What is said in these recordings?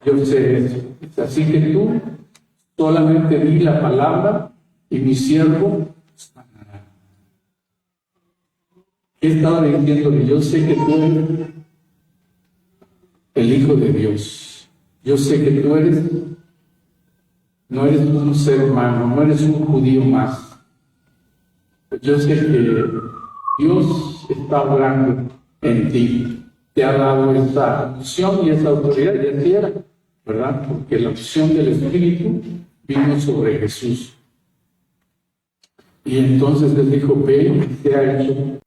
Yo sé eso. Así que tú solamente di la palabra y mi siervo sanará. ¿Qué estaba diciéndole? Yo sé que tú eres el Hijo de Dios. Yo sé que tú no eres un ser humano, no eres un judío más. Yo sé que Dios está obrando en ti. Te ha dado esa unción y esa autoridad, y así era, ¿verdad? Porque la unción del Espíritu vino sobre Jesús. Y entonces él dijo, ve, te ha hecho.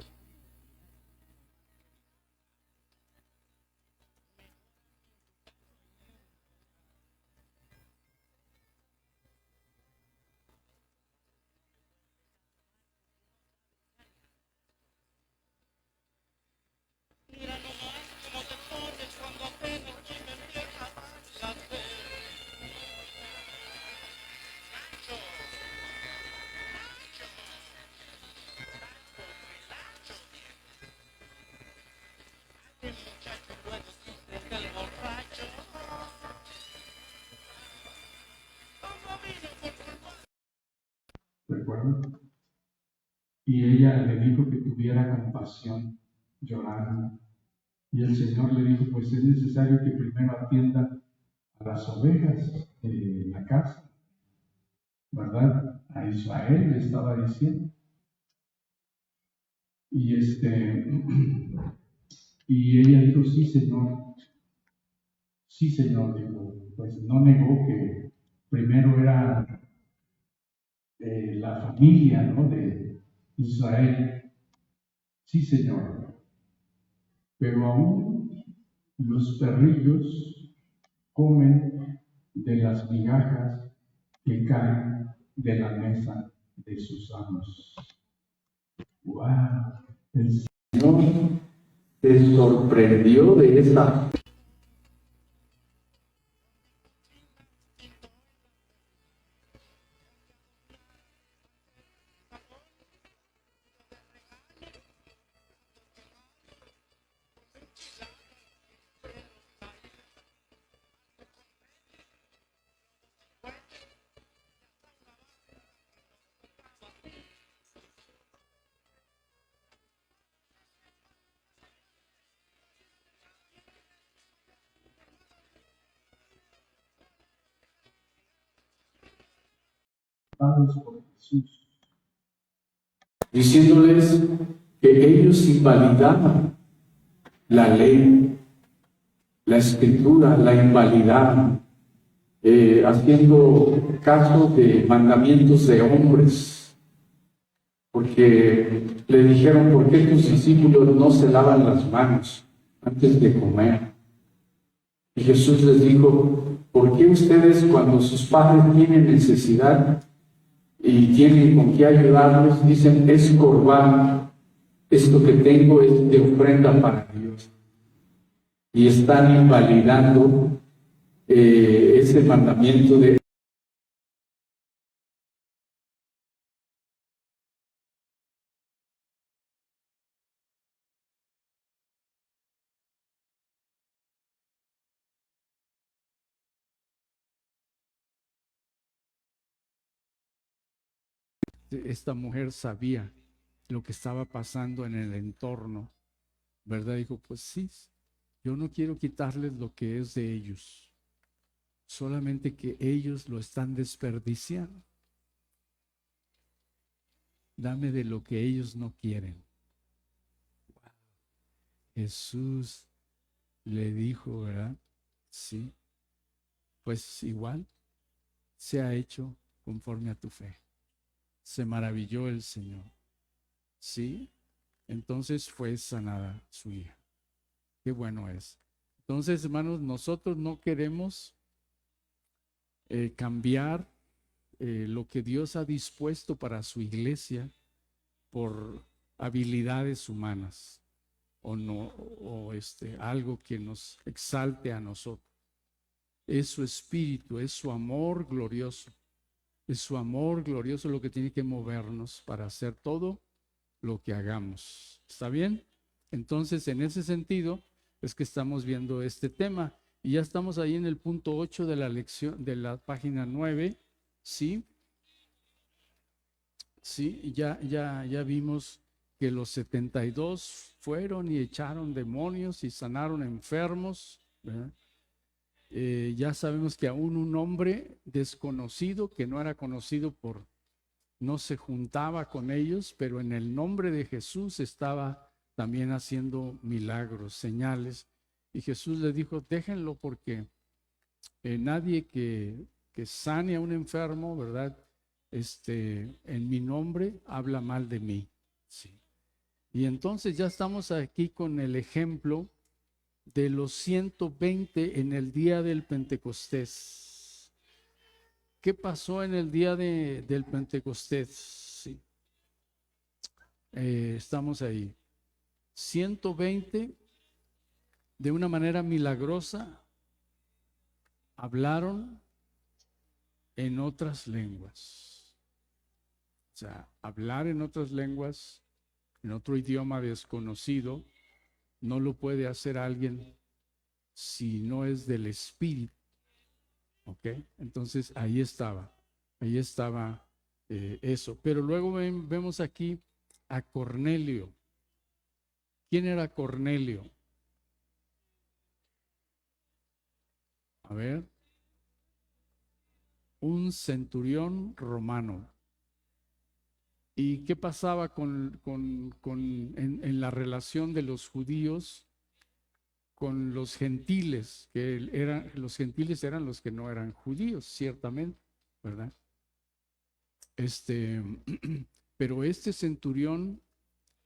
¿Recuerdan? Y ella le dijo que tuviera compasión, llorando. Y el Señor le dijo, pues es necesario que primero atienda a las ovejas de la casa, ¿verdad? A Israel le estaba diciendo. Y y ella dijo, sí, Señor, dijo, pues no negó que primero era la familia, ¿no?, de Israel. Sí, Señor, pero aún los perrillos comen de las migajas que caen de la mesa de sus amos. ¡Wow! El Señor se sorprendió de esa. Por Jesús, diciéndoles que ellos invalidaban la ley, la escritura, la invalidaban, haciendo caso de mandamientos de hombres, porque le dijeron, ¿por qué tus discípulos no se lavan las manos antes de comer? Y Jesús les dijo, ¿por qué ustedes cuando sus padres tienen necesidad y tienen con qué ayudarlos, dicen, es corbán, esto que tengo es de ofrenda para Dios? Y están invalidando ese mandamiento de esta mujer sabía lo que estaba pasando en el entorno, ¿verdad? Dijo, pues sí, yo no quiero quitarles lo que es de ellos, solamente que ellos lo están desperdiciando. Dame de lo que ellos no quieren. Jesús le dijo, ¿verdad? Sí, pues igual se ha hecho conforme a tu fe. Se maravilló el Señor. Sí, entonces fue sanada su hija. Qué bueno es. Entonces, hermanos, nosotros no queremos cambiar lo que Dios ha dispuesto para su iglesia por habilidades humanas o no, o algo que nos exalte a nosotros. Es su espíritu, es su amor glorioso. Es su amor glorioso lo que tiene que movernos para hacer todo lo que hagamos. ¿Está bien? Entonces, en ese sentido, es que estamos viendo este tema. Y ya estamos ahí en el punto 8 de la lección, de la página 9, ¿sí? Sí, ya vimos que los 72 fueron y echaron demonios y sanaron enfermos, ¿verdad? Ya sabemos que aún un hombre desconocido, que no era conocido no se juntaba con ellos, pero en el nombre de Jesús estaba también haciendo milagros, señales. Y Jesús le dijo, déjenlo porque nadie que sane a un enfermo, ¿verdad? En mi nombre habla mal de mí. Sí. Y entonces ya estamos aquí con el ejemplo de los 120 en el día del Pentecostés. ¿Qué pasó en el día del Pentecostés? Sí. Estamos ahí. 120 de una manera milagrosa hablaron en otras lenguas. O sea, hablar en otras lenguas, en otro idioma desconocido, no lo puede hacer alguien si no es del Espíritu. ¿Ok? Entonces ahí estaba eso. Pero luego vemos aquí a Cornelio. ¿Quién era Cornelio? A ver, un centurión romano. ¿Y qué pasaba en la relación de los judíos con los gentiles? Los gentiles eran los que no eran judíos, ciertamente, ¿verdad? Pero este centurión,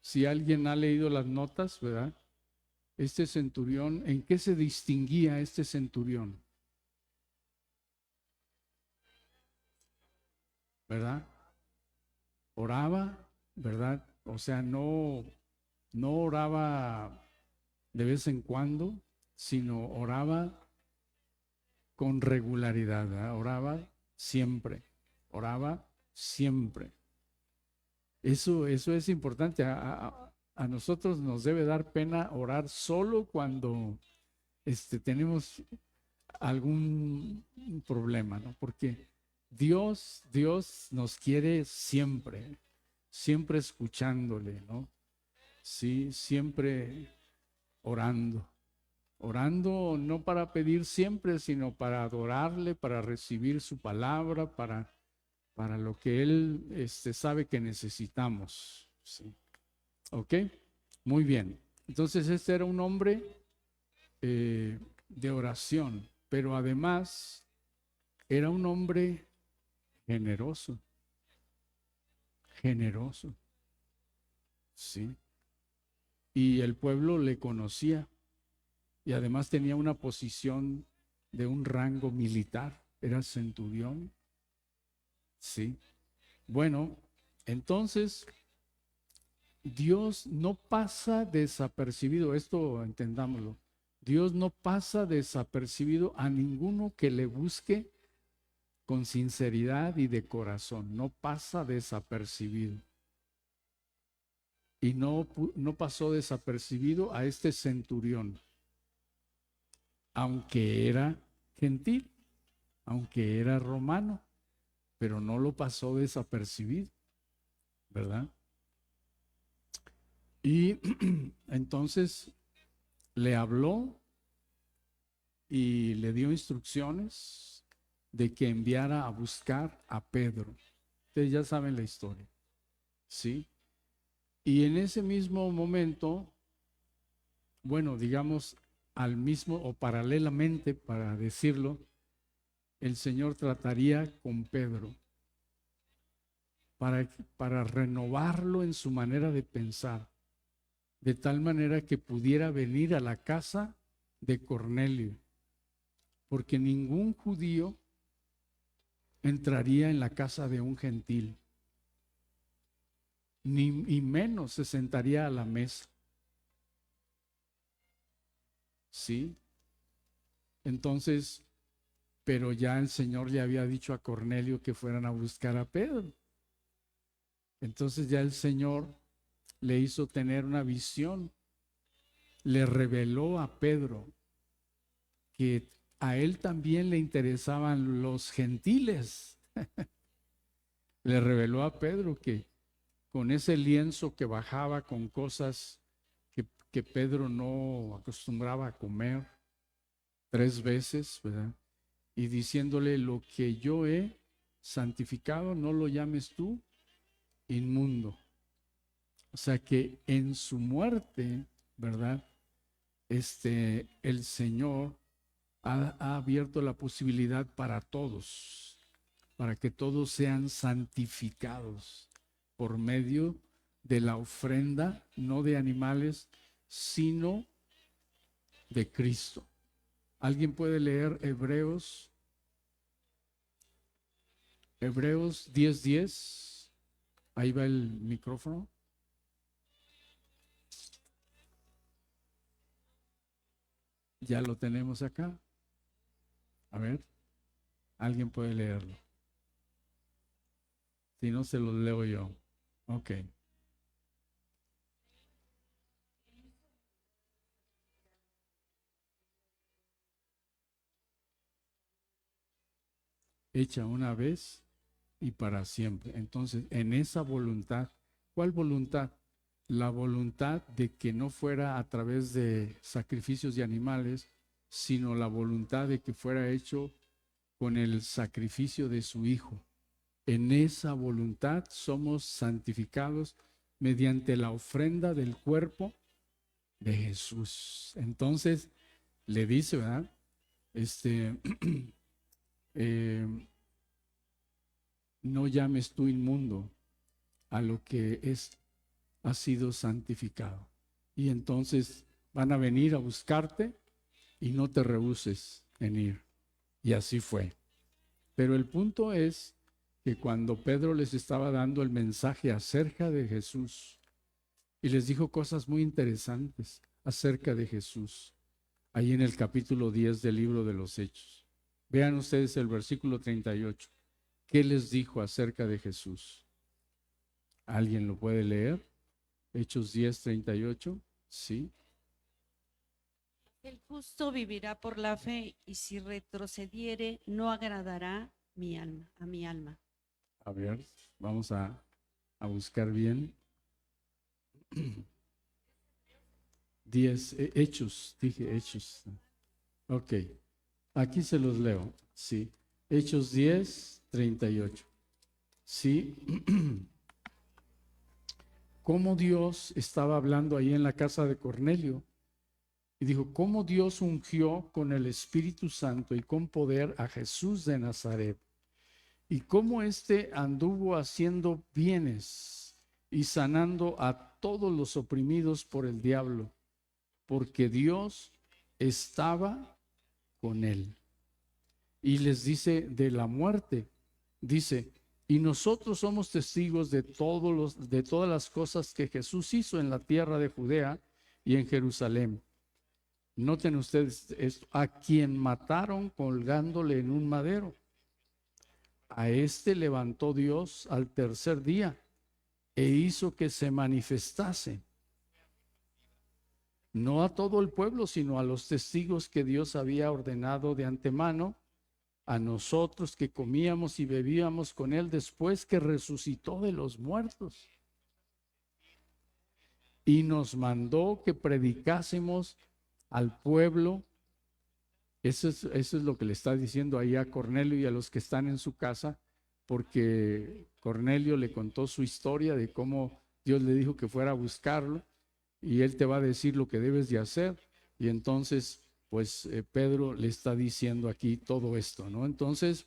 si alguien ha leído las notas, ¿verdad? Este centurión, ¿en qué se distinguía este centurión? ¿Verdad? Oraba, ¿verdad? O sea, no oraba de vez en cuando, sino oraba con regularidad, ¿verdad? Oraba siempre. Eso es importante. A nosotros nos debe dar pena orar solo cuando tenemos algún problema, ¿no? Porque Dios nos quiere siempre, siempre escuchándole, ¿no? Sí, siempre orando. Orando no para pedir siempre, sino para adorarle, para recibir su palabra, para lo que Él sabe que necesitamos. ¿Sí? ¿Ok? Muy bien. Entonces este era un hombre de oración, pero además era un hombre generoso, generoso. ¿Sí? Y el pueblo le conocía y además tenía una posición de un rango militar, era centurión. Sí. Bueno, entonces Dios no pasa desapercibido, esto entendámoslo. Dios no pasa desapercibido a ninguno que le busque con sinceridad y de corazón, no pasa desapercibido. Y no pasó desapercibido a este centurión, aunque era gentil, aunque era romano, pero no lo pasó desapercibido, ¿verdad? Y entonces le habló y le dio instrucciones de que enviara a buscar a Pedro. Ustedes ya saben la historia, ¿sí? Y en ese mismo momento, bueno, digamos al mismo o paralelamente, para decirlo, el Señor trataría con Pedro para renovarlo en su manera de pensar, de tal manera que pudiera venir a la casa de Cornelio, porque ningún judío entraría en la casa de un gentil, ni y menos se sentaría a la mesa. ¿Sí? Entonces, pero ya el Señor le había dicho a Cornelio que fueran a buscar a Pedro. Entonces ya el Señor le hizo tener una visión, le reveló a Pedro que a él también le interesaban los gentiles. Le reveló a Pedro que con ese lienzo que bajaba con cosas que Pedro no acostumbraba a comer 3 veces, ¿verdad? Y diciéndole: lo que yo he santificado, no lo llames tú inmundo. O sea que en su muerte, ¿verdad? El Señor ha abierto la posibilidad para todos, para que todos sean santificados por medio de la ofrenda, no de animales, sino de Cristo. ¿Alguien puede leer Hebreos 10:10? Ahí va el micrófono. Ya lo tenemos acá. A ver, alguien puede leerlo. Si no, se lo leo yo. Ok. Hecha una vez y para siempre. Entonces, en esa voluntad, ¿cuál voluntad? La voluntad de que no fuera a través de sacrificios de animales, sino la voluntad de que fuera hecho con el sacrificio de su Hijo. En esa voluntad somos santificados mediante la ofrenda del cuerpo de Jesús. Entonces, le dice, ¿verdad? No llames tú inmundo a lo que ha sido santificado. Y entonces van a venir a buscarte y no te rehúses en ir. Y así fue. Pero el punto es que cuando Pedro les estaba dando el mensaje acerca de Jesús y les dijo cosas muy interesantes acerca de Jesús, ahí en el capítulo 10 del libro de los Hechos. Vean ustedes el versículo 38. ¿Qué les dijo acerca de Jesús? ¿Alguien lo puede leer? Hechos 10:38. Sí. El justo vivirá por la fe, y si retrocediere, no agradará a mi alma. A ver, vamos a buscar bien. 10, Hechos, dije Hechos. Ok, aquí se los leo. Sí, Hechos 10:38. Sí, cómo Dios estaba hablando ahí en la casa de Cornelio. Y dijo: cómo Dios ungió con el Espíritu Santo y con poder a Jesús de Nazaret, y cómo éste anduvo haciendo bienes y sanando a todos los oprimidos por el diablo, porque Dios estaba con él. Y les dice de la muerte, dice: y nosotros somos testigos de todas las cosas que Jesús hizo en la tierra de Judea y en Jerusalén. Noten ustedes esto: a quien mataron colgándole en un madero, a este levantó Dios al tercer día e hizo que se manifestase, no a todo el pueblo, sino a los testigos que Dios había ordenado de antemano, a nosotros que comíamos y bebíamos con él después que resucitó de los muertos. Y nos mandó que predicásemos al pueblo. Eso es lo que le está diciendo ahí a Cornelio y a los que están en su casa, porque Cornelio le contó su historia de cómo Dios le dijo que fuera a buscarlo, y él te va a decir lo que debes de hacer. Y entonces, pues Pedro le está diciendo aquí todo esto, ¿no? Entonces,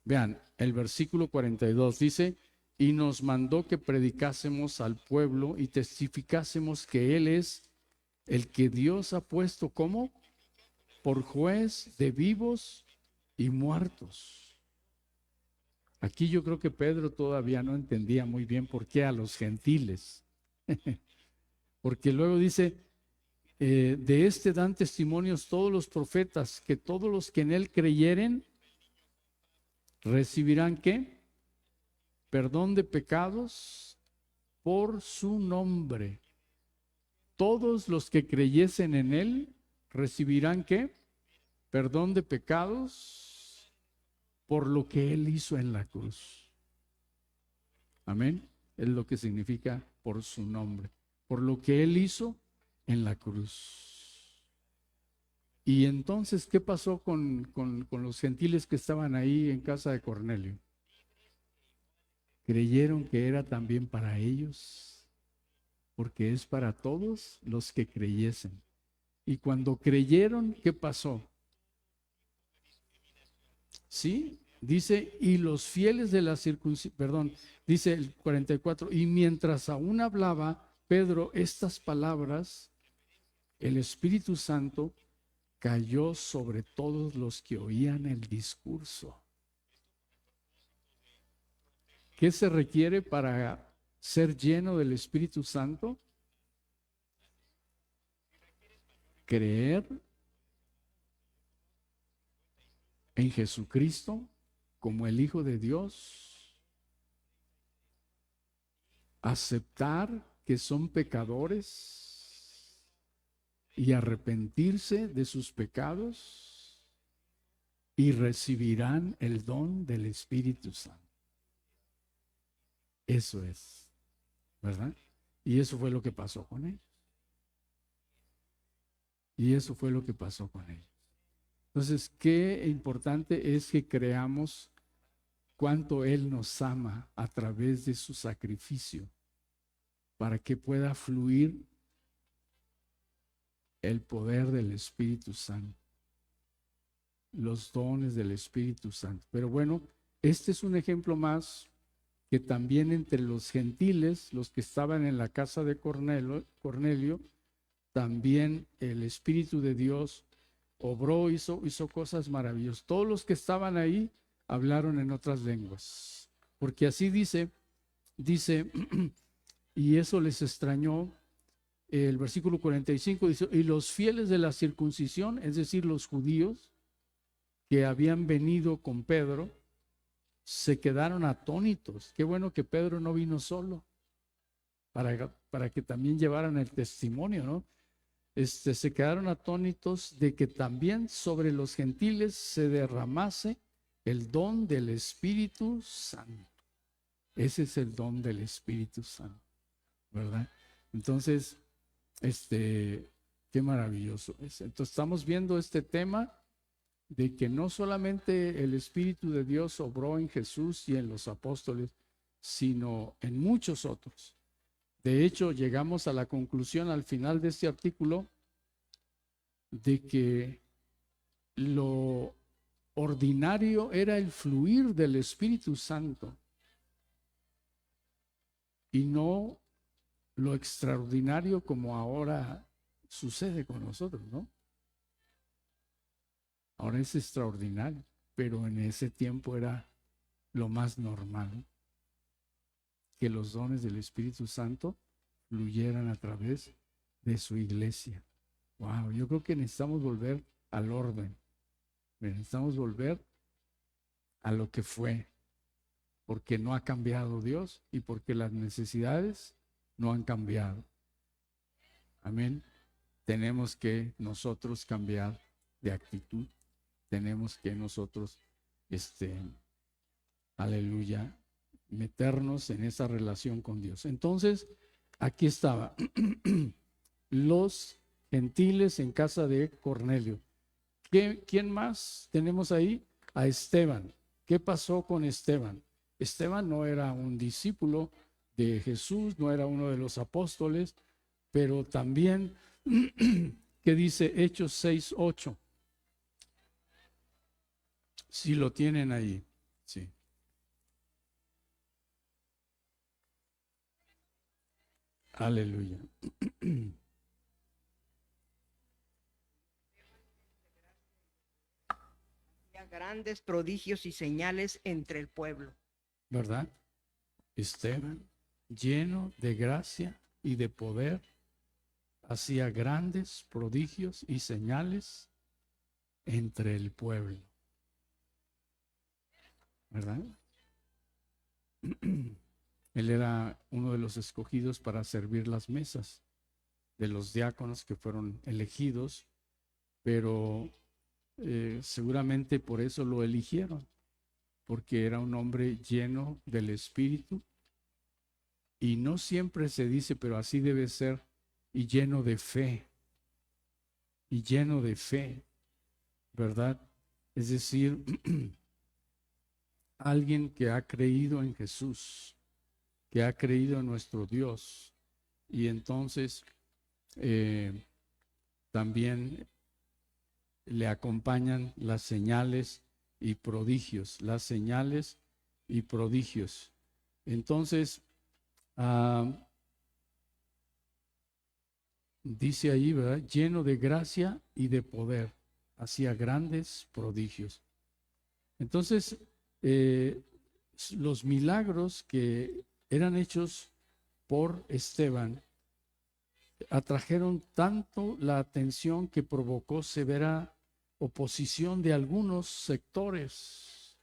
vean, el versículo 42 dice: y nos mandó que predicásemos al pueblo y testificásemos que Él es el que Dios ha puesto como por juez de vivos y muertos. Aquí yo creo que Pedro todavía no entendía muy bien por qué a los gentiles. Porque luego dice: de este dan testimonios todos los profetas, que todos los que en él creyeren recibirán ¿qué? Perdón de pecados por su nombre. Todos los que creyesen en él recibirán ¿qué? Perdón de pecados por lo que Él hizo en la cruz. Amén. Es lo que significa por su nombre. Por lo que Él hizo en la cruz. Y entonces, ¿qué pasó con los gentiles que estaban ahí en casa de Cornelio? Creyeron que era también para ellos, porque es para todos los que creyesen. Y cuando creyeron, ¿qué pasó? Sí, dice, y los fieles de la circuncisión, perdón, dice el 44, y mientras aún hablaba Pedro estas palabras, el Espíritu Santo cayó sobre todos los que oían el discurso. ¿Qué se requiere para ser lleno del Espíritu Santo? Creer en Jesucristo como el Hijo de Dios, aceptar que son pecadores y arrepentirse de sus pecados y recibirán el don del Espíritu Santo. Eso es, ¿verdad? Y eso fue lo que pasó con ellos. Y eso fue lo que pasó con ellos. Entonces, qué importante es que creamos cuánto Él nos ama a través de su sacrificio para que pueda fluir el poder del Espíritu Santo, los dones del Espíritu Santo. Pero bueno, este es un ejemplo más que también entre los gentiles, los que estaban en la casa de Cornelio, también el Espíritu de Dios obró, hizo cosas maravillosas. Todos los que estaban ahí hablaron en otras lenguas, porque así dice, y eso les extrañó. El versículo 45 dice, y los fieles de la circuncisión, es decir, los judíos que habían venido con Pedro, se quedaron atónitos. Qué bueno que Pedro no vino solo, para que también llevaran el testimonio, ¿no? Se quedaron atónitos de que también sobre los gentiles se derramase el don del Espíritu Santo. Ese es el don del Espíritu Santo, ¿verdad? Entonces, qué maravilloso es. Entonces, estamos viendo este tema de que no solamente el Espíritu de Dios obró en Jesús y en los apóstoles, sino en muchos otros. De hecho, llegamos a la conclusión al final de este artículo de que lo ordinario era el fluir del Espíritu Santo y no lo extraordinario como ahora sucede con nosotros, ¿no? Ahora es extraordinario, pero en ese tiempo era lo más normal que los dones del Espíritu Santo fluyeran a través de su iglesia. Wow, yo creo que necesitamos volver al orden. Necesitamos volver a lo que fue, porque no ha cambiado Dios y porque las necesidades no han cambiado. Amén. Tenemos que nosotros cambiar de actitud. Tenemos que nosotros, aleluya, meternos en esa relación con Dios. Entonces, aquí estaba, los gentiles en casa de Cornelio. ¿Quién más tenemos ahí? A Esteban. ¿Qué pasó con Esteban? Esteban no era un discípulo de Jesús, no era uno de los apóstoles, pero también, ¿qué dice Hechos 6:8? Si lo tienen ahí, sí. Aleluya. Grandes prodigios y señales entre el pueblo. ¿Verdad? Esteban, lleno de gracia y de poder, hacía grandes prodigios y señales entre el pueblo. ¿Verdad? Él era uno de los escogidos para servir las mesas de los diáconos que fueron elegidos pero seguramente por eso lo eligieron, porque era un hombre lleno del Espíritu, y no siempre se dice, pero así debe ser, y lleno de fe, ¿verdad? Es decir, alguien que ha creído en Jesús, que ha creído en nuestro Dios, y entonces también le acompañan las señales y prodigios, Entonces, dice ahí, ¿verdad? Lleno de gracia y de poder, hacía grandes prodigios. Entonces, los milagros que eran hechos por Esteban atrajeron tanto la atención que provocó severa oposición de algunos sectores.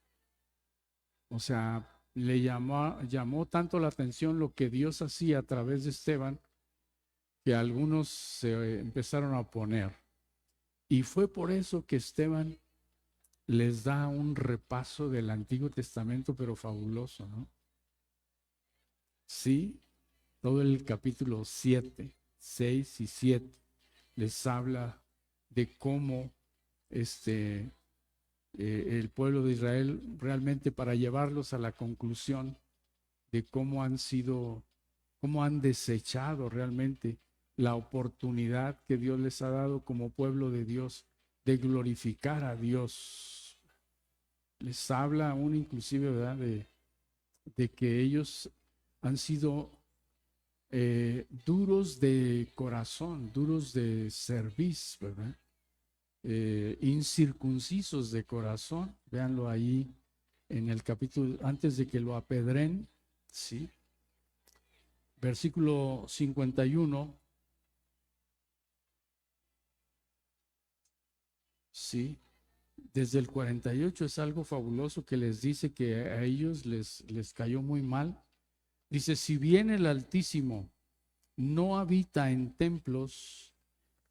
O sea, le llamó tanto la atención lo que Dios hacía a través de Esteban, que algunos se empezaron a oponer. Y fue por eso que Esteban les da un repaso del Antiguo Testamento, pero fabuloso, ¿no? Sí, todo el capítulo 7, 6 y 7 les habla de cómo el pueblo de Israel realmente, para llevarlos a la conclusión de cómo han desechado realmente la oportunidad que Dios les ha dado como pueblo de Dios de glorificar a Dios. Les habla aún inclusive, ¿verdad?, de que ellos han sido duros de corazón, duros de cerviz, ¿verdad? Incircuncisos de corazón. Véanlo ahí en el capítulo, antes de que lo apedren, ¿sí? Versículo 51. Sí, desde el 48 es algo fabuloso que les dice que a ellos les cayó muy mal. Dice, si bien el Altísimo no habita en templos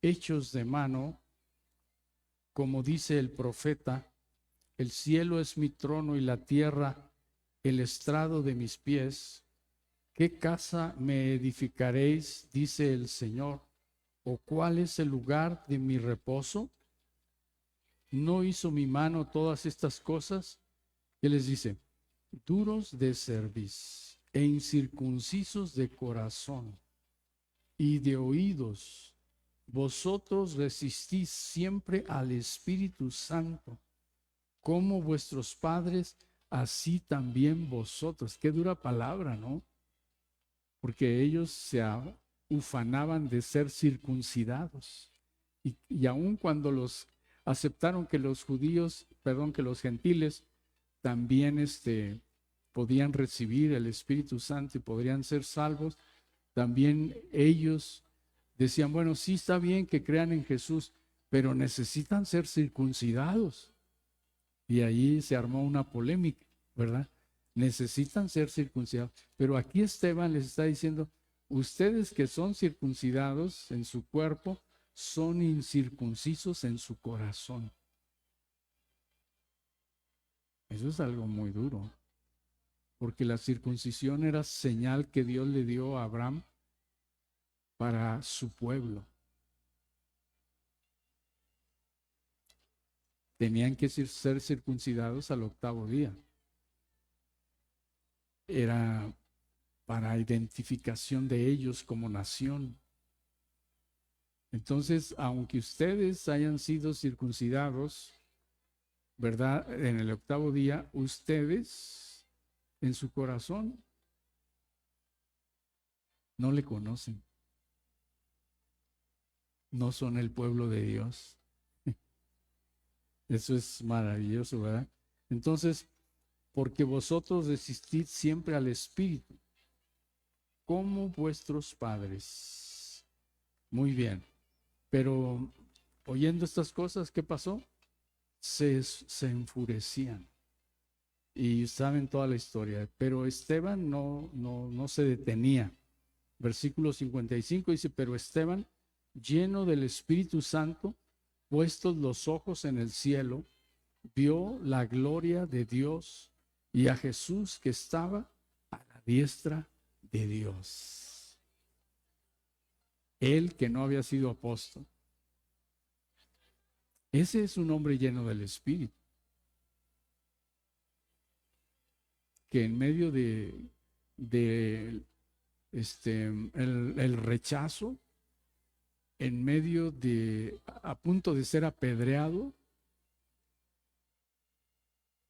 hechos de mano, como dice el profeta, el cielo es mi trono y la tierra el estrado de mis pies, ¿qué casa me edificaréis? Dice el Señor, ¿o cuál es el lugar de mi reposo? ¿No hizo mi mano todas estas cosas? ¿Qué les dice? Duros de cerviz e incircuncisos de corazón y de oídos, vosotros resistís siempre al Espíritu Santo, como vuestros padres, así también vosotros. Qué dura palabra, ¿no? Porque ellos se ufanaban de ser circuncidados, y aun cuando los aceptaron que los que los gentiles también podían recibir el Espíritu Santo y podrían ser salvos, también ellos decían, bueno, sí está bien que crean en Jesús, pero necesitan ser circuncidados. Y ahí se armó una polémica, ¿verdad? Necesitan ser circuncidados. Pero aquí Esteban les está diciendo, ustedes que son circuncidados en su cuerpo, son incircuncisos en su corazón. Eso es algo muy duro, porque la circuncisión era señal que Dios le dio a Abraham para su pueblo. Tenían que ser circuncidados al 8º día. Era para identificación de ellos como nación. Entonces, aunque ustedes hayan sido circuncidados, ¿verdad?, en el 8º día, ustedes en su corazón no le conocen. No son el pueblo de Dios. Eso es maravilloso, ¿verdad? Entonces, porque vosotros resistid siempre al Espíritu, como vuestros padres. Muy bien. Pero oyendo estas cosas, ¿qué pasó? Se enfurecían. Y saben toda la historia. Pero Esteban no se detenía. Versículo 55 dice, pero Esteban, lleno del Espíritu Santo puestos los ojos en el cielo, vio la gloria de Dios y a Jesús que estaba a la diestra de Dios. Él que no había sido apóstol. Ese es un hombre lleno del Espíritu, que en medio de el rechazo, en medio de, a punto de ser apedreado,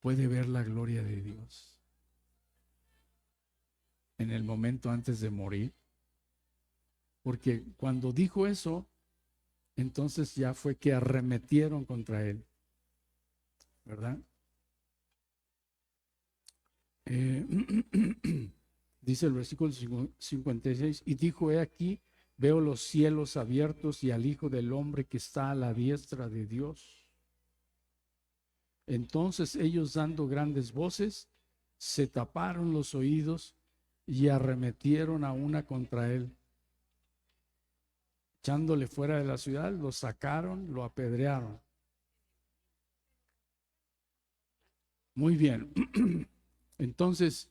puede ver la gloria de Dios. En el momento antes de morir, porque cuando dijo eso, entonces ya fue que arremetieron contra él, ¿verdad? Dice el versículo 56, y dijo, he aquí, veo los cielos abiertos y al Hijo del Hombre que está a la diestra de Dios. Entonces ellos, dando grandes voces, se taparon los oídos y arremetieron a una contra él. Echándole fuera de la ciudad, lo sacaron, lo apedrearon. Muy bien. Entonces,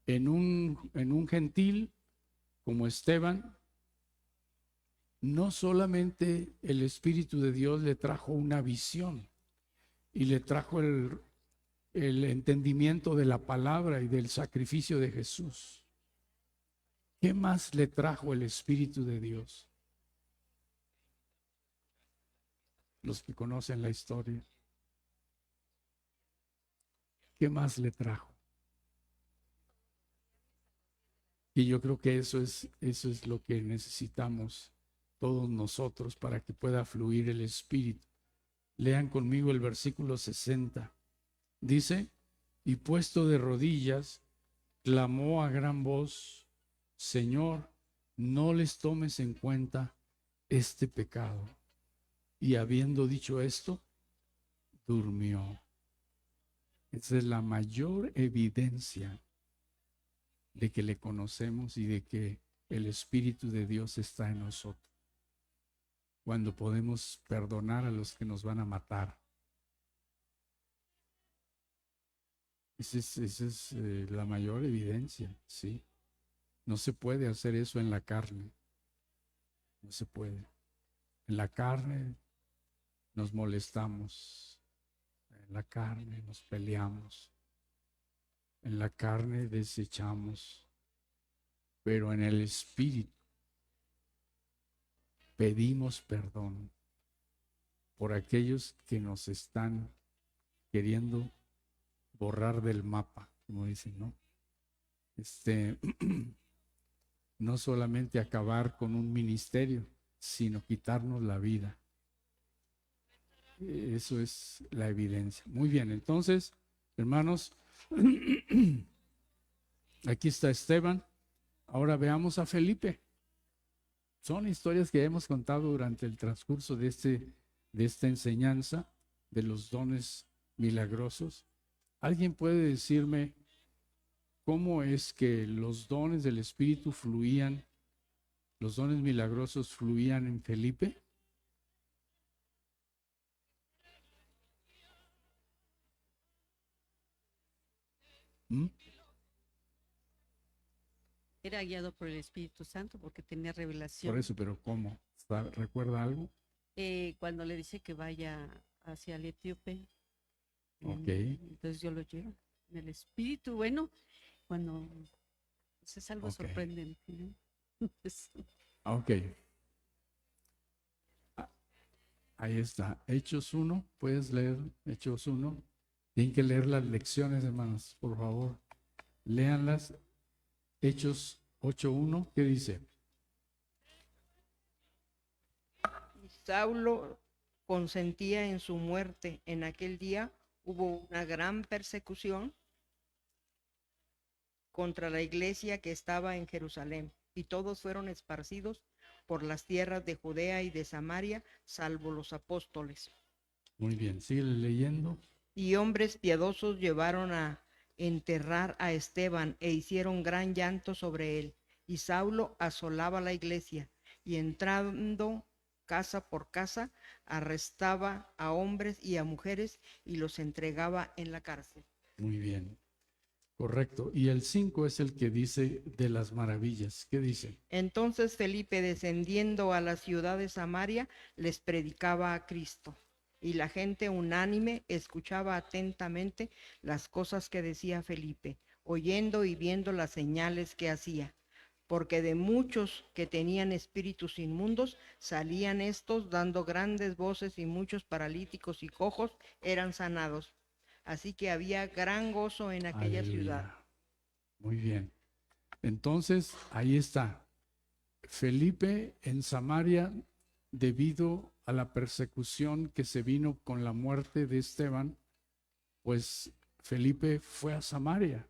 en un gentil como Esteban, no solamente el Espíritu de Dios le trajo una visión y le trajo el entendimiento de la palabra y del sacrificio de Jesús. ¿Qué más le trajo el Espíritu de Dios? Los que conocen la historia. ¿Qué más le trajo? Y yo creo que eso es lo que necesitamos todos nosotros para que pueda fluir el Espíritu. Lean conmigo el versículo 60. Dice, y puesto de rodillas, clamó a gran voz, Señor, no les tomes en cuenta este pecado. Y habiendo dicho esto, durmió. Esa es la mayor evidencia de que le conocemos y de que el Espíritu de Dios está en nosotros. Cuando podemos perdonar a los que nos van a matar. Esa es la mayor evidencia, ¿sí? No se puede hacer eso en la carne. No se puede. En la carne nos molestamos. En la carne nos peleamos. En la carne desechamos. Pero en el Espíritu pedimos perdón por aquellos que nos están queriendo borrar del mapa, como dicen, ¿no? No solamente acabar con un ministerio, sino quitarnos la vida. Eso es la evidencia. Muy bien, entonces, hermanos, aquí está Esteban. Ahora veamos a Felipe. Son historias que hemos contado durante el transcurso de esta enseñanza de los dones milagrosos. ¿Alguien puede decirme cómo es que los dones del Espíritu fluían, los dones milagrosos fluían en Felipe? ¿Mm? Era guiado por el Espíritu Santo porque tenía revelación. Por eso, pero ¿cómo? ¿Recuerda algo? Cuando le dice que vaya hacia el etíope, Ok. entonces yo lo llevo en el Espíritu. Bueno, cuando pues es algo Ok. sorprendente, ¿no? Ok. Ahí está. Hechos 1. ¿Puedes leer Hechos 1? Tienen que leer las lecciones, hermanos, por favor. Léanlas. Hechos 8:1. ¿Qué dice? Saulo consentía en su muerte. En aquel día hubo una gran persecución contra la iglesia que estaba en Jerusalén, y todos fueron esparcidos por las tierras de Judea y de Samaria, salvo los apóstoles. Muy bien, sigue leyendo. Y hombres piadosos llevaron a enterrar a Esteban e hicieron gran llanto sobre él. Y Saulo asolaba la iglesia, y entrando casa por casa, arrestaba a hombres y a mujeres y los entregaba en la cárcel. Muy bien, correcto. Y el 5 es el que dice de las maravillas. ¿Qué dice? Entonces Felipe, descendiendo a la ciudad de Samaria, les predicaba a Cristo. Y la gente unánime escuchaba atentamente las cosas que decía Felipe, oyendo y viendo las señales que hacía. Porque de muchos que tenían espíritus inmundos salían estos dando grandes voces, y muchos paralíticos y cojos eran sanados. Así que había gran gozo en aquella ciudad. Aleluya. Muy bien. Entonces, ahí está. Felipe en Samaria, debido a la persecución que se vino con la muerte de Esteban, pues Felipe fue a Samaria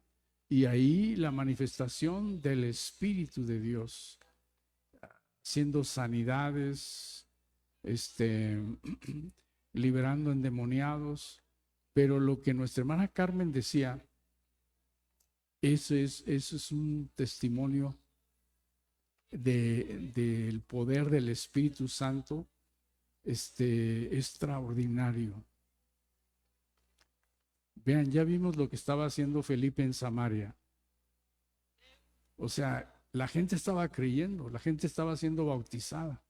y ahí la manifestación del Espíritu de Dios, haciendo sanidades, liberando endemoniados. Pero lo que nuestra hermana Carmen decía, eso es un testimonio del poder del Espíritu Santo, extraordinario. Vean, ya vimos lo que estaba haciendo Felipe en Samaria. O sea, la gente estaba creyendo, la gente estaba siendo bautizada,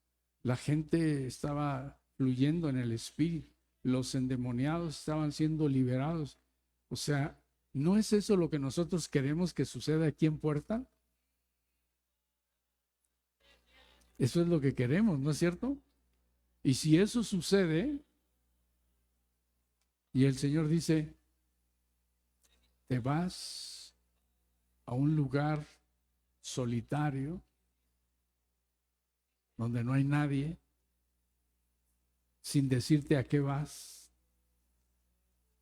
la gente estaba fluyendo en el Espíritu, los endemoniados estaban siendo liberados. O sea, ¿no es eso lo que nosotros queremos que suceda aquí en Puerta? Eso es lo que queremos, ¿no es cierto? Y si eso sucede, y el Señor dice, te vas a un lugar solitario, donde no hay nadie, sin decirte a qué vas,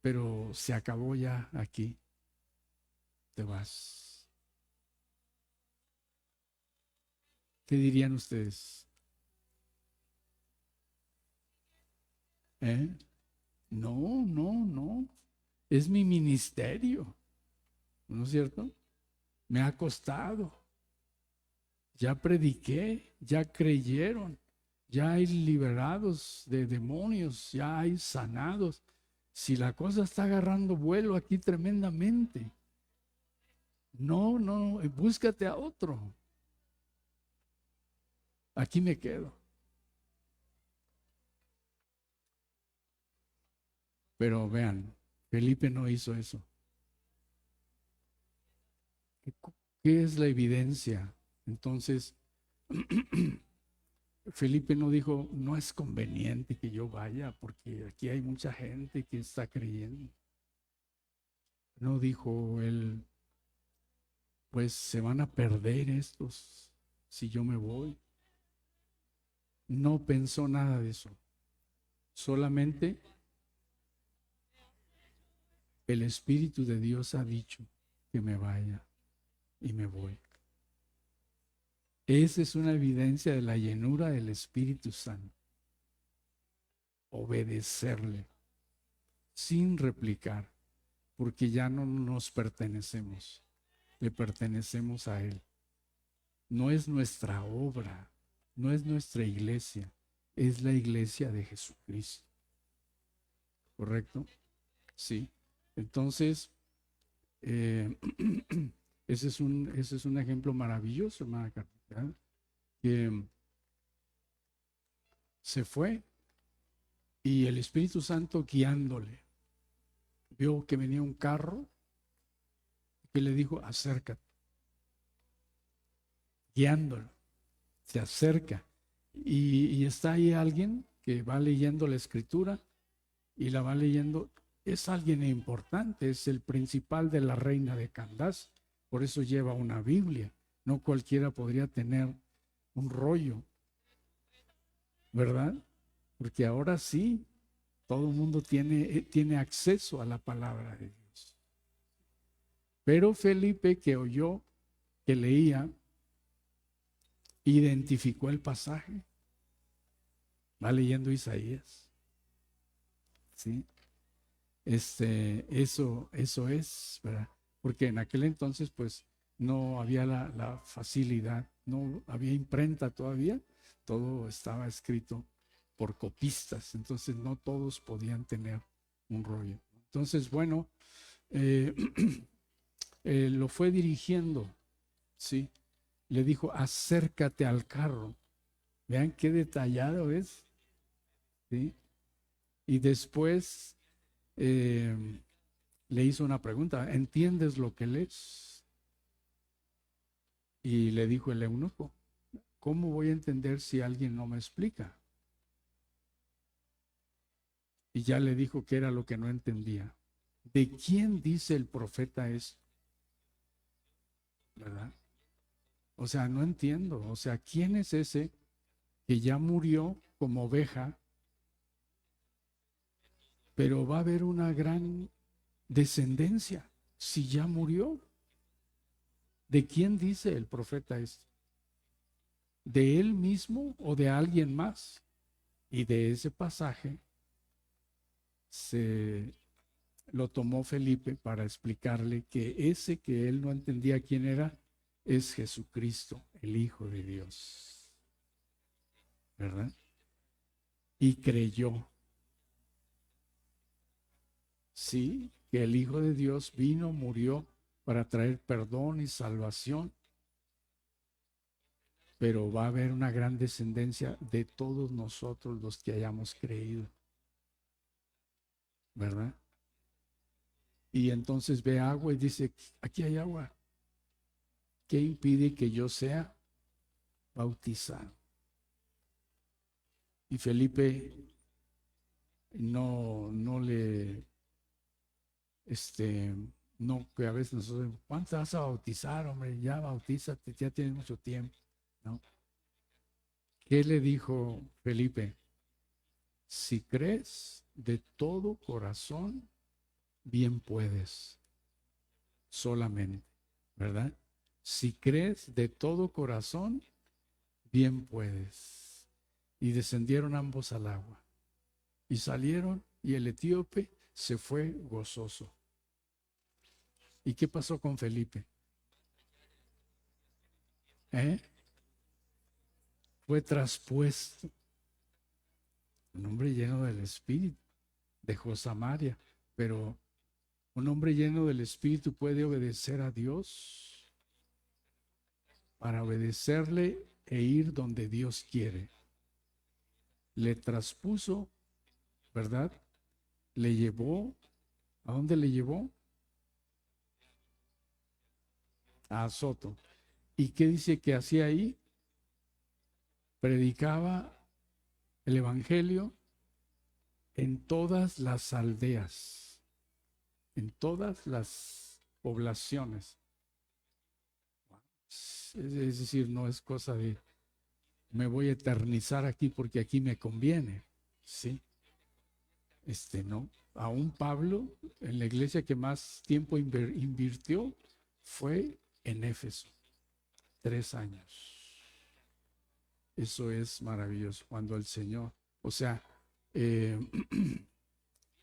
pero se acabó ya aquí, te vas. ¿Qué dirían ustedes? No, no, no. Es mi ministerio, ¿no es cierto? Me ha costado. Ya prediqué, ya creyeron, ya hay liberados de demonios, ya hay sanados. Si la cosa está agarrando vuelo aquí tremendamente, no, no, búscate a otro. Aquí me quedo. Pero vean, Felipe no hizo eso. ¿Qué es la evidencia? Entonces, Felipe no dijo, no es conveniente que yo vaya porque aquí hay mucha gente que está creyendo. No dijo él, pues se van a perder estos si yo me voy. No pensó nada de eso. Solamente el Espíritu de Dios ha dicho que me vaya y me voy. Esa es una evidencia de la llenura del Espíritu Santo. Obedecerle sin replicar, porque ya no nos pertenecemos, le pertenecemos a Él. No es nuestra obra, no es nuestra iglesia, es la iglesia de Jesucristo. ¿Correcto? Sí. Entonces, ese es un ejemplo maravilloso, hermana Carmen, que se fue y el Espíritu Santo guiándole, vio que venía un carro que le dijo, acércate, guiándolo, se acerca y está ahí alguien que va leyendo la escritura y la va leyendo. Es alguien importante, es el principal de la reina de Candás, por eso lleva una Biblia. No cualquiera podría tener un rollo, ¿verdad? Porque ahora sí, todo el mundo tiene acceso a la palabra de Dios. Pero Felipe, que oyó, que leía, identificó el pasaje. Va leyendo Isaías. ¿Sí? Eso es, ¿verdad? Porque en aquel entonces, pues, no había la facilidad, no había imprenta todavía, todo estaba escrito por copistas, entonces no todos podían tener un rollo. Entonces, bueno, eh, lo fue dirigiendo, ¿sí? Le dijo, acércate al carro. Vean qué detallado es, ¿sí? Y después le hizo una pregunta, ¿entiendes lo que lees? Y le dijo el eunuco, ¿cómo voy a entender si alguien no me explica? Y ya le dijo que era lo que no entendía. ¿De quién dice el profeta esto? ¿Verdad? O sea, no entiendo. O sea, ¿quién es ese que ya murió como oveja, pero va a haber una gran descendencia si ya murió? ¿De quién dice el profeta esto? ¿De él mismo o de alguien más? Y de ese pasaje se lo tomó Felipe para explicarle que ese que él no entendía quién era es Jesucristo, el Hijo de Dios, ¿verdad? Y creyó, sí, que el Hijo de Dios vino, murió para traer perdón y salvación, pero va a haber una gran descendencia de todos nosotros los que hayamos creído, ¿verdad? Y entonces ve agua y dice, aquí hay agua. ¿Qué impide que yo sea bautizado? Y Felipe no le, no, que a veces nosotros, ¿cuánto vas a bautizar, hombre? Ya bautízate, ya tienes mucho tiempo, ¿no? ¿Qué le dijo Felipe? Si crees de todo corazón, bien puedes, solamente, ¿verdad? Si crees de todo corazón, bien puedes. Y descendieron ambos al agua. Y salieron, y el etíope se fue gozoso. ¿Y qué pasó con Felipe? ¿Eh? Fue traspuesto. Un hombre lleno del Espíritu. Dejó Samaria. Pero un hombre lleno del Espíritu puede obedecer a Dios para obedecerle e ir donde Dios quiere. Le traspuso, ¿verdad? Le llevó. ¿A dónde le llevó? A Azoto. ¿Y qué dice que hacía ahí? Predicaba el Evangelio en todas las aldeas, en todas las poblaciones. Es decir, no es cosa de me voy a eternizar aquí porque aquí me conviene. Sí, no. Aún Pablo, en la iglesia que más tiempo invirtió, fue en Éfeso, 3 años. Eso es maravilloso. Cuando el Señor, o sea, eh,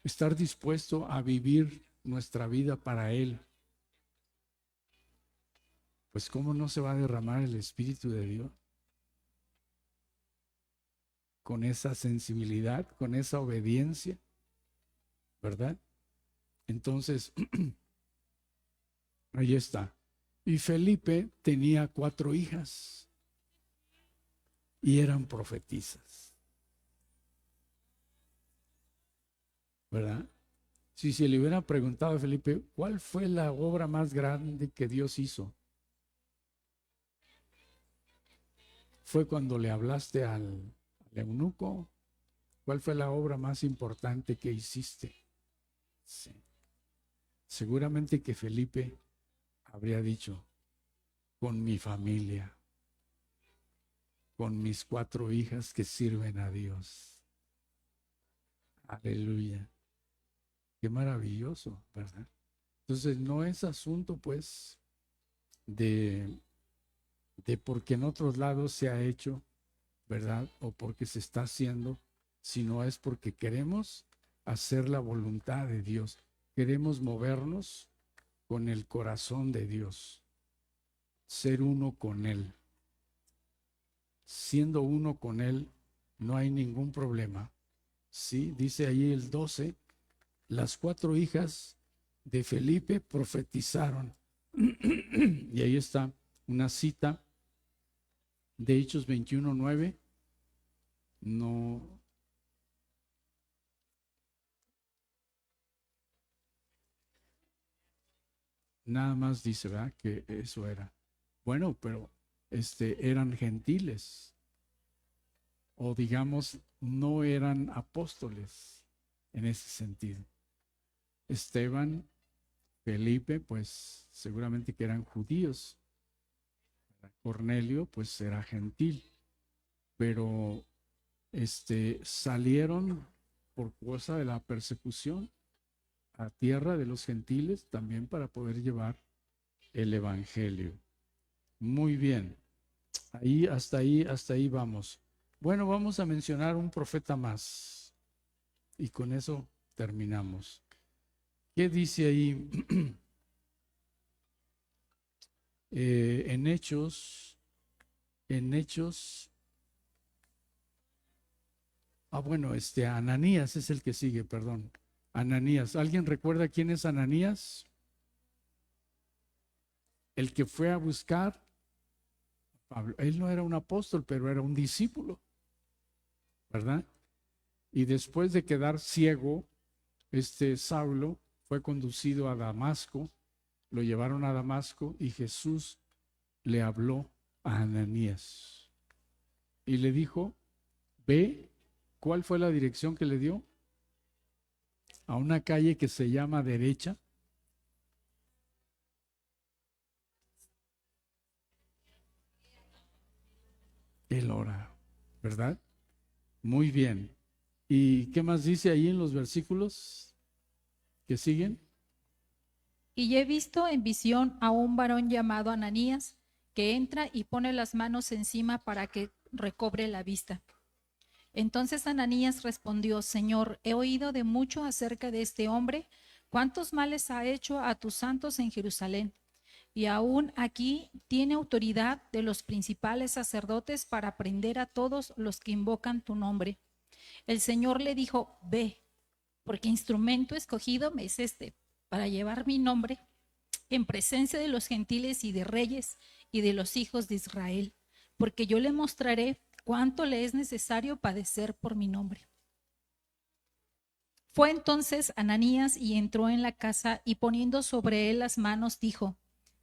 estar dispuesto a vivir nuestra vida para Él, pues ¿cómo no se va a derramar el Espíritu de Dios? Con esa sensibilidad, con esa obediencia, ¿verdad? Entonces, ahí está. Y Felipe tenía 4 hijas y eran profetisas, ¿verdad? Si se le hubiera preguntado a Felipe, ¿cuál fue la obra más grande que Dios hizo? ¿Fue cuando le hablaste al eunuco? ¿Cuál fue la obra más importante que hiciste? Sí. Seguramente que Felipe habría dicho, con mi familia, con mis 4 hijas que sirven a Dios. Aleluya. Qué maravilloso, ¿verdad? Entonces no es asunto, pues, de porque en otros lados se ha hecho, ¿verdad? O porque se está haciendo, sino es porque queremos hacer la voluntad de Dios. Queremos movernos con el corazón de Dios, ser uno con Él. Siendo uno con Él, no hay ningún problema. Sí, dice ahí el 12, las 4 hijas de Felipe profetizaron. Y ahí está una cita de Hechos 21:9. No, nada más dice, ¿verdad? Que eso era. Bueno, pero eran gentiles, o digamos, no eran apóstoles en ese sentido. Esteban, Felipe, pues seguramente que eran judíos. Cornelio, pues era gentil, pero salieron por causa de la persecución a tierra de los gentiles también para poder llevar el evangelio. Muy bien. Hasta ahí vamos. Bueno, vamos a mencionar un profeta más y con eso terminamos. ¿Qué dice ahí? En Hechos, bueno, Ananías es el que sigue, perdón. Ananías, ¿alguien recuerda quién es Ananías? El que fue a buscar a Pablo. Él no era un apóstol, pero era un discípulo, ¿verdad? Y después de quedar ciego, Saulo fue conducido a Damasco, lo llevaron a Damasco y Jesús le habló a Ananías y le dijo, ve. ¿Cuál fue la dirección que le dio? A una calle que se llama Derecha. Él ora, ¿verdad? Muy bien. ¿Y qué más dice ahí en los versículos que siguen? Y he visto en visión a un varón llamado Ananías, que entra y pone las manos encima para que recobre la vista. Entonces Ananías respondió, Señor, he oído de mucho acerca de este hombre, cuántos males ha hecho a tus santos en Jerusalén. Y aún aquí tiene autoridad de los principales sacerdotes para prender a todos los que invocan tu nombre. El Señor le dijo, ve, porque instrumento escogido me es para llevar mi nombre en presencia de los gentiles y de reyes y de los hijos de Israel, porque yo le mostraré cuánto le es necesario padecer por mi nombre. Fue entonces Ananías y entró en la casa y poniendo sobre él las manos dijo,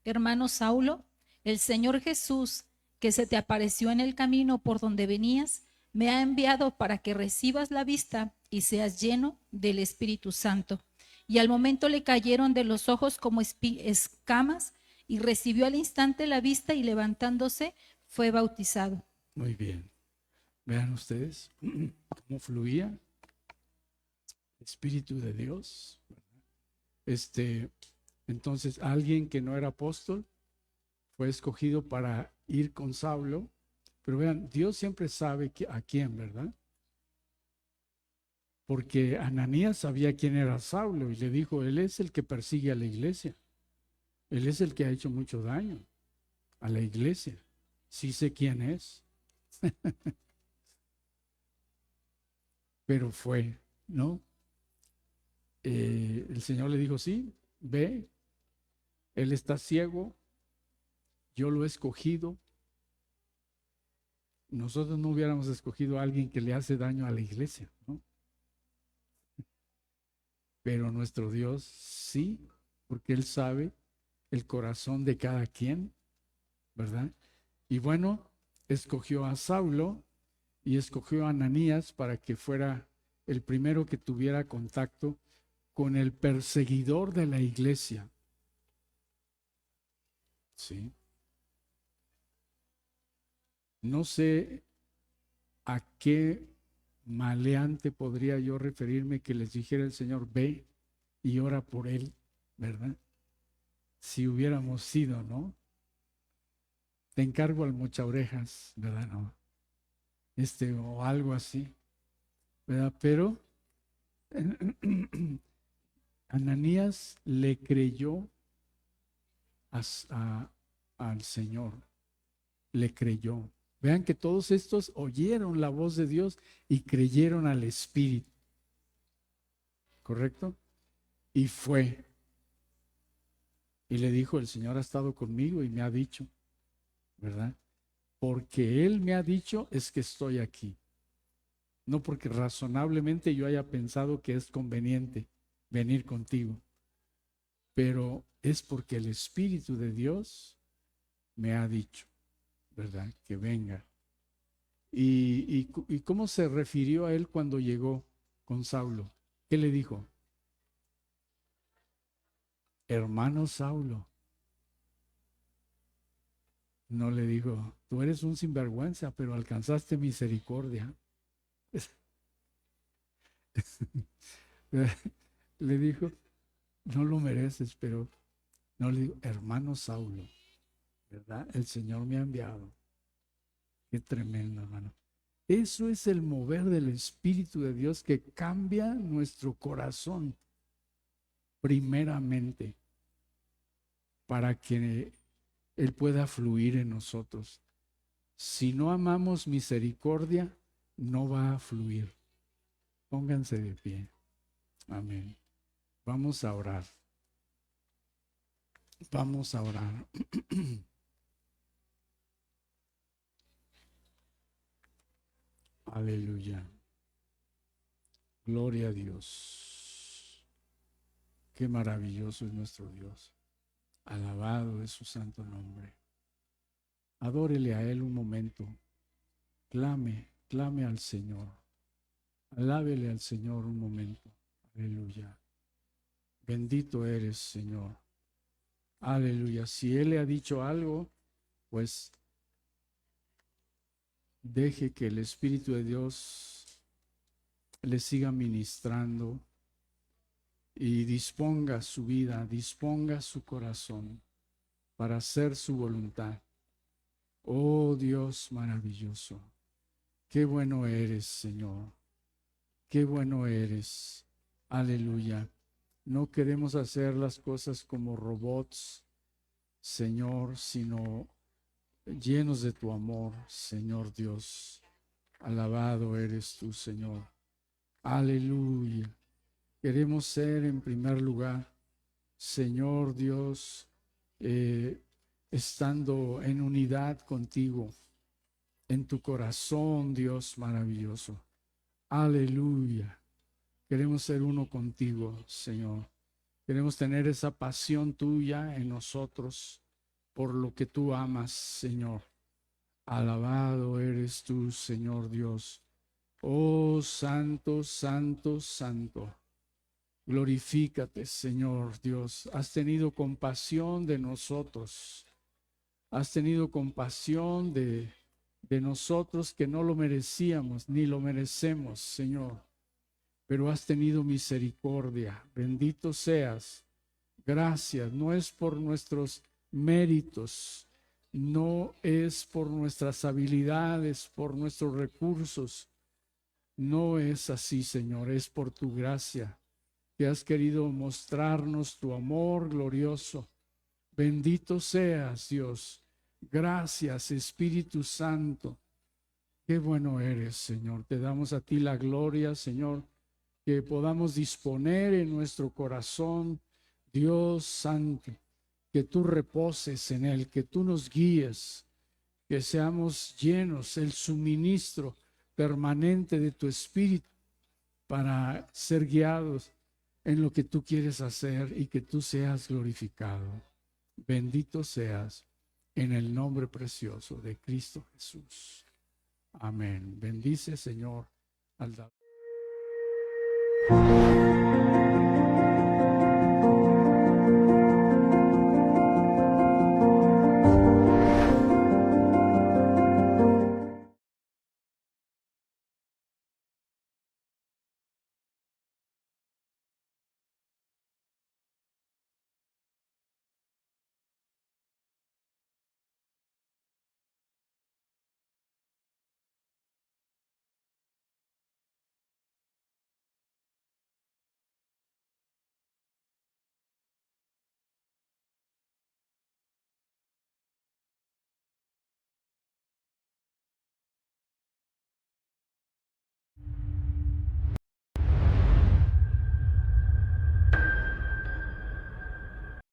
hermano Saulo, el Señor Jesús, que se te apareció en el camino por donde venías, me ha enviado para que recibas la vista y seas lleno del Espíritu Santo. Y al momento le cayeron de los ojos como escamas y recibió al instante la vista y levantándose fue bautizado. Muy bien. Vean ustedes cómo fluía el Espíritu de Dios. Entonces, alguien que no era apóstol fue escogido para ir con Saulo. Pero vean, Dios siempre sabe a quién, ¿verdad? Porque Ananías sabía quién era Saulo y le dijo, él es el que persigue a la iglesia. Él es el que ha hecho mucho daño a la iglesia. Sí sé quién es. Pero fue, ¿no? El Señor le dijo, sí, ve, él está ciego, yo lo he escogido. Nosotros no hubiéramos escogido a alguien que le hace daño a la iglesia, ¿no? Pero nuestro Dios sí, porque Él sabe el corazón de cada quien, ¿verdad? Y bueno, escogió a Saulo y escogió a Ananías para que fuera el primero que tuviera contacto con el perseguidor de la iglesia. Sí. No sé a qué maleante podría yo referirme que les dijera el Señor, ve y ora por él, ¿verdad? Si hubiéramos sido, ¿no? Te encargo al mocha orejas, ¿verdad? No. O algo así, ¿verdad? Pero Ananías le creyó al Señor, le creyó. Vean que todos estos oyeron la voz de Dios y creyeron al Espíritu. ¿Correcto? Y fue. Y le dijo, el Señor ha estado conmigo y me ha dicho, ¿verdad? Porque Él me ha dicho es que estoy aquí. No porque razonablemente yo haya pensado que es conveniente venir contigo, pero es porque el Espíritu de Dios me ha dicho, ¿verdad? Que venga. ¿Y cómo se refirió a él cuando llegó con Saulo? ¿Qué le dijo? Hermano Saulo. No le dijo, tú eres un sinvergüenza, pero alcanzaste misericordia. Le dijo, no lo mereces, pero no le digo, hermano Saulo, ¿verdad? El Señor me ha enviado. Qué tremendo, hermano. Eso es el mover del Espíritu de Dios que cambia nuestro corazón, primeramente, para que Él pueda fluir en nosotros. Si no amamos misericordia, no va a fluir. Pónganse de pie. Amén. Vamos a orar. Vamos a orar. Aleluya. Gloria a Dios. Qué maravilloso es nuestro Dios. Alabado es su santo nombre. Adórele a Él un momento. Clame, clame al Señor. Alábele al Señor un momento. Aleluya. Bendito eres, Señor. Aleluya. Si Él le ha dicho algo, pues deje que el Espíritu de Dios le siga ministrando y disponga su vida, disponga su corazón para hacer su voluntad. Oh Dios maravilloso, qué bueno eres, Señor, qué bueno eres. Aleluya. No queremos hacer las cosas como robots, Señor, sino llenos de tu amor, Señor Dios. Alabado eres tú, Señor. Aleluya. Queremos ser en primer lugar, Señor Dios, estando en unidad contigo, en tu corazón, Dios maravilloso. Aleluya. Queremos ser uno contigo, Señor. Queremos tener esa pasión tuya en nosotros por lo que tú amas, Señor. Alabado eres tú, Señor Dios. Oh, santo, santo, santo. Glorifícate, Señor Dios. Has tenido compasión de nosotros. Has tenido compasión de nosotros que no lo merecíamos ni lo merecemos, Señor. Pero has tenido misericordia. Bendito seas. Gracias. No es por nuestros méritos, no es por nuestras habilidades, por nuestros recursos. No es así, Señor. Es por tu gracia que has querido mostrarnos tu amor glorioso. Bendito seas, Dios. Gracias, Espíritu Santo. Qué bueno eres, Señor. Te damos a ti la gloria, Señor, que podamos disponer en nuestro corazón, Dios Santo, que tú reposes en él, que tú nos guíes, que seamos llenos, el suministro permanente de tu Espíritu para ser guiados en lo que tú quieres hacer y que tú seas glorificado. Bendito seas en el nombre precioso de Cristo Jesús. Amén. Bendice, Señor, al